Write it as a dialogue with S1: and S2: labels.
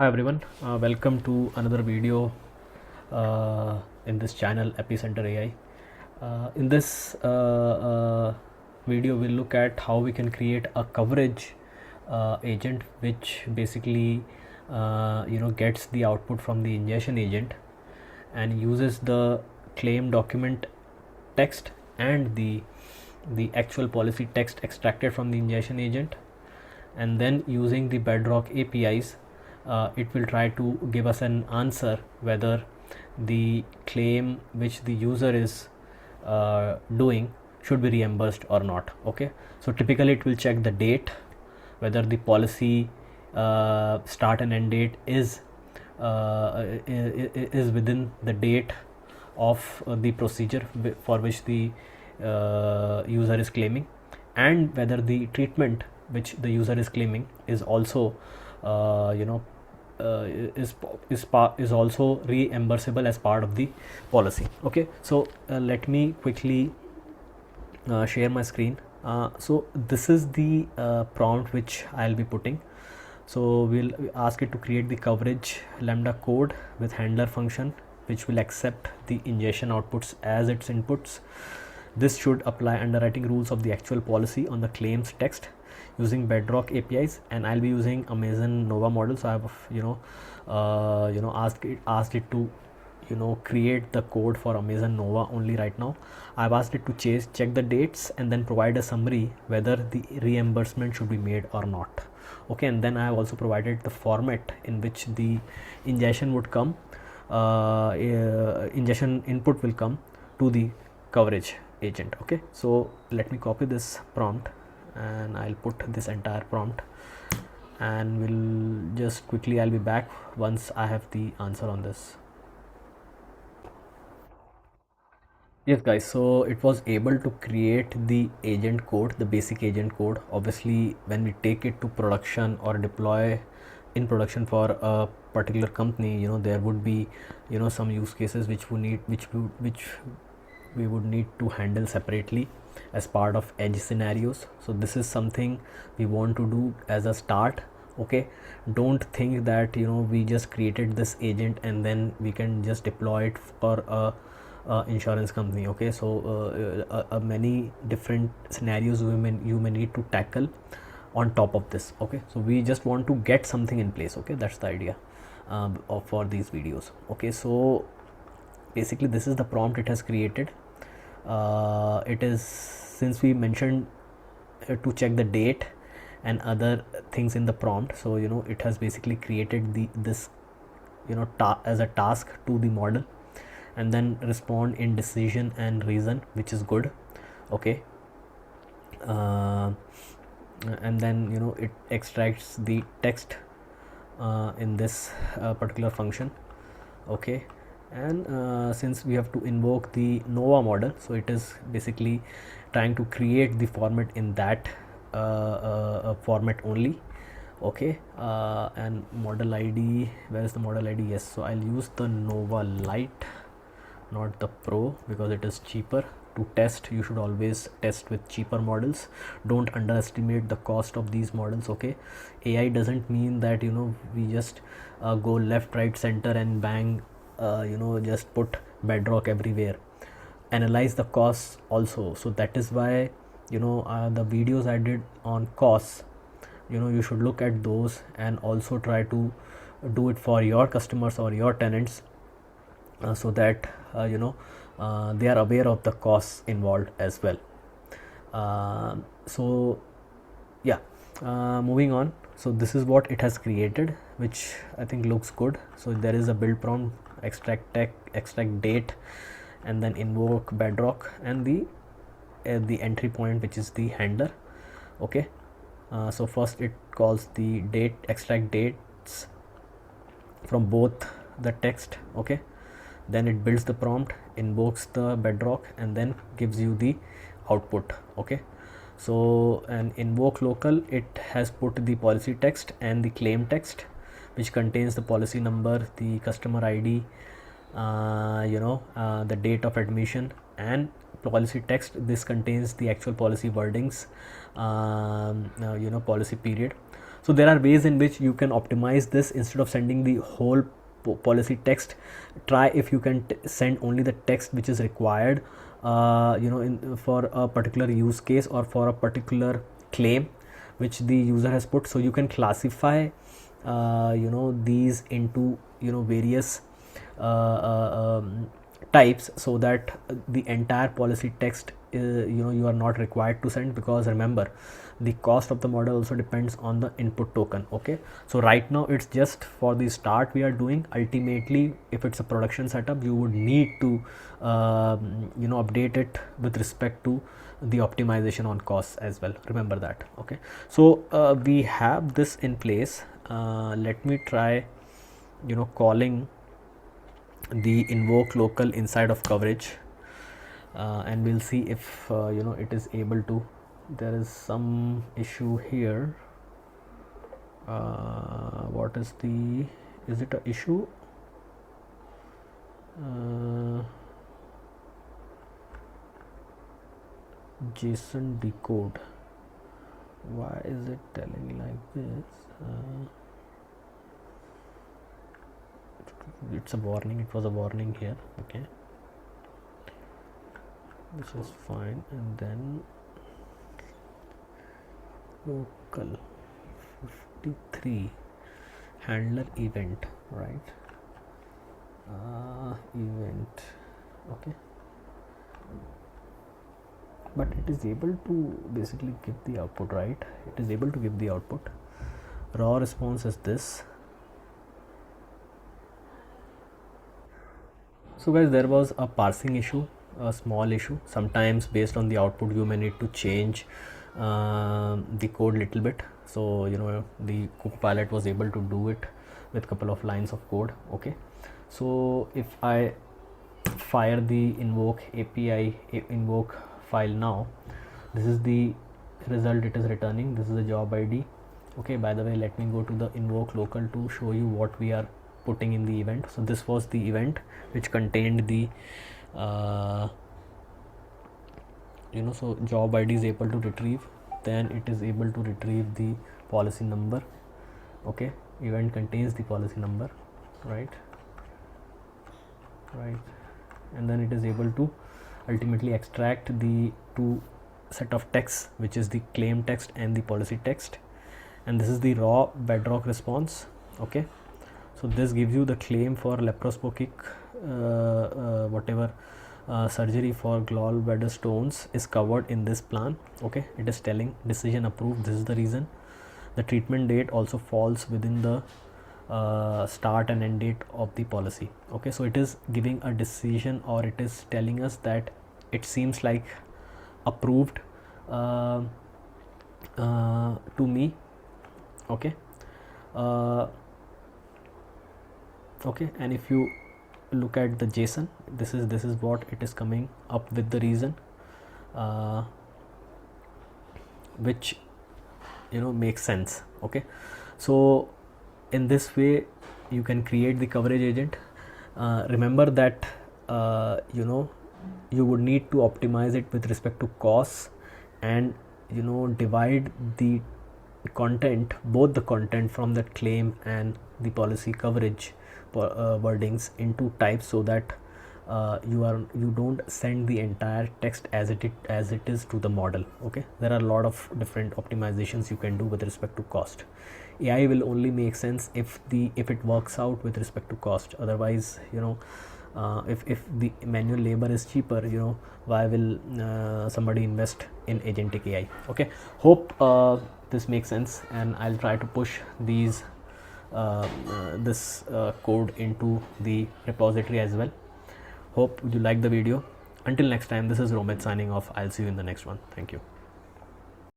S1: Hi everyone, welcome to another video in this channel Epicenter AI. In this video, we'll look at how we can create a coverage agent, which basically gets the output from the ingestion agent and uses the claim document text and the actual policy text extracted from the ingestion agent, and then using the Bedrock APIs. It will try to give us an answer whether the claim which the user is doing should be reimbursed or not. Okay, so typically it will check the date, whether the policy start and end date is within the date of the procedure for which the user is claiming, and whether the treatment which the user is claiming is also is also reimbursable as part of the policy. Okay, so let me quickly share my screen. So this is the prompt which I'll be putting. So we'll ask it to create the coverage Lambda code with handler function, which will accept the ingestion outputs as its inputs. This should apply underwriting rules of the actual policy on the claims text using Bedrock APIs, and I'll be using Amazon Nova model. So I have asked it to create the code for Amazon Nova only right now. I've asked it to check the dates and then provide a summary whether the reimbursement should be made or not. Okay, and then I have also provided the format in which the ingestion would come, ingestion input will come to the coverage agent. Okay, so let me copy this prompt and I'll put this entire prompt, and we'll just quickly, I'll be back once I have the answer on this. Yes guys, so it was able to create the agent code, the basic agent code. Obviously when we take it to production or deploy in production for a particular company, there would be some use cases which we would need to handle separately as part of edge scenarios. So this is something we want to do as a start. Okay, don't think that we just created this agent and then we can just deploy it for a insurance company. Okay, so many different scenarios you may need to tackle on top of this. Okay, so we just want to get something in place. Okay, that's the idea for these videos. Okay, so basically this is the prompt it has created. It is, since we mentioned to check the date and other things in the prompt, so it has basically created this as a task to the model, and then respond in decision and reason, which is good. Okay, and then it extracts the text in this particular function. Okay, and since we have to invoke the Nova model, so it is basically trying to create the format in that format only. Okay, and model ID, where is the model ID? Yes, so I'll use the Nova Lite, not the Pro, because it is cheaper to test. You should always test with cheaper models. Don't underestimate the cost of these models. Okay, AI doesn't mean that we just go left, right, center and bang, just put Bedrock everywhere. Analyze the costs also. So that is why the videos I did on costs, you should look at those and also try to do it for your customers or your tenants, so that they are aware of the costs involved as well. So yeah, moving on. So this is what it has created, which I think looks good. So there is a build prompt, extract text, extract date, and then invoke Bedrock, and the entry point, which is the handler. Okay, so first it calls the date, extract dates from both the text. Okay, then it builds the prompt, invokes the Bedrock, and then gives you the output. Okay, so an invoke local, it has put the policy text and the claim text, which contains the policy number, the customer ID, the date of admission, and policy text. This contains the actual policy wordings, policy period. So there are ways in which you can optimize this. Instead of sending the whole policy text, try if you can send only the text which is required for a particular use case or for a particular claim which the user has put. So you can classify these into various types, so that the entire policy text you are not required to send, because remember, the cost of the model also depends on the input token. Okay, so right now it's just for the start we are doing. Ultimately, if it's a production setup, you would need to update it with respect to the optimization on costs as well. Remember that. Okay, so we have this in place. Let me try calling the invoke local inside of coverage, and we'll see if it is able to. There is some issue here. What is the, is it a issue? JSON decode. Why is it telling like this? It's a warning. It was a warning here. Okay, which is fine. And then local 53 handler event, right? Event. Okay, but it is able to basically give the output, right? It is able to give the output. Raw response is this. So guys, there was a parsing issue, a small issue. Sometimes based on the output you may need to change the code little bit. So the Copilot was able to do it with couple of lines of code. Okay, so if I fire the invoke API invoke file now, this is the result it is returning. This is the job ID. Okay, by the way, let me go to the invoke local to show you what we are putting in the event. So this was the event which contained the so job ID is able to retrieve, then it is able to retrieve the policy number. Okay, event contains the policy number, right, and then it is able to ultimately extract the two set of texts, which is the claim text and the policy text, and this is the raw Bedrock response. Okay, so this gives you the claim for laparoscopic surgery for gallbladder stones is covered in this plan. Okay, it is telling decision approved. This is the reason. The treatment date also falls within the start and end date of the policy. Okay, so it is giving a decision, or it is telling us that it seems like approved to me. Okay, okay, and if you look at the JSON, this is what it is coming up with, the reason which makes sense. Okay, so in this way you can create the coverage agent. Remember that you would need to optimize it with respect to costs, and divide the content, both the content from that claim and the policy coverage wordings into types, so that you don't send the entire text as it is to the model. Okay, there are a lot of different optimizations you can do with respect to cost. AI will only make sense if it works out with respect to cost. Otherwise, if the manual labor is cheaper, why will somebody invest in agentic AI? Okay, hope this makes sense, and I'll try to push these this code into the repository as well. Hope you like the video. Until next time, this is Romit signing off. I'll see you in the next one. Thank you.